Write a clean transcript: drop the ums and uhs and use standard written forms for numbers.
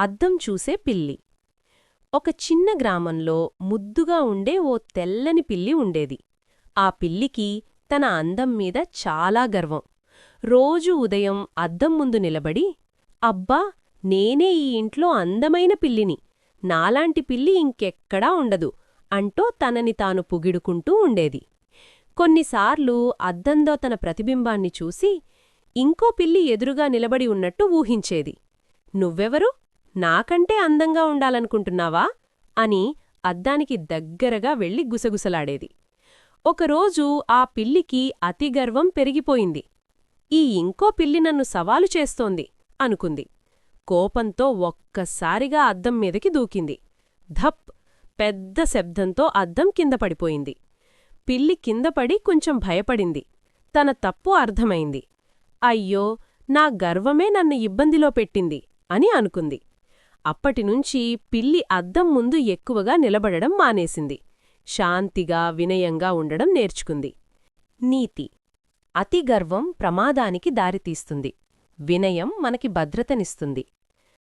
అద్దం చూసే పిల్లి. ఒక చిన్న గ్రామంలో ముద్దుగా ఉండే ఓ తెల్లని పిల్లి ఉండేది. ఆ పిల్లికి తన అందం మీద చాలా గర్వం. రోజూ ఉదయం అద్దం ముందు నిలబడి, అబ్బా, నేనే ఈ ఇంట్లో అందమైన పిల్లిని, నాలాంటి పిల్లి ఇంకెక్కడా ఉండదు అంటూ తనని తాను పొగిడుకుంటూ ఉండేది. కొన్నిసార్లు అద్దంలో తన ప్రతిబింబాన్ని చూసి ఇంకో పిల్లి ఎదురుగా నిలబడి ఉన్నట్టు ఊహించేది. నువ్వెవరు? నాకంటే అందంగా ఉండాలనుకుంటున్నావా అని అద్దానికి దగ్గరగా వెళ్లి గుసగుసలాడేది. ఒకరోజు ఆ పిల్లికి అతిగర్వం పెరిగిపోయింది. ఈ ఇంకో పిల్లి నన్ను సవాలు చేస్తోంది అనుకుంది. కోపంతో ఒక్కసారిగా అద్దం మీదకి దూకింది. ధప్! పెద్ద శబ్దంతో అద్దం కింద పడిపోయింది. పిల్లి కిందపడి కొంచెం భయపడింది. తన తప్పు అర్థమైంది. అయ్యో, నా గర్వమే నన్ను ఇబ్బందిలో పెట్టింది అని అనుకుంది. అప్పటినుంచి పిల్లి అద్దం ముందు ఎక్కువగా నిలబడడం మానేసింది. శాంతిగా, వినయంగా ఉండడం నేర్చుకుంది. నీతి: అతి గర్వం ప్రమాదానికి దారితీస్తుంది. వినయం మనకి భద్రతనిస్తుంది.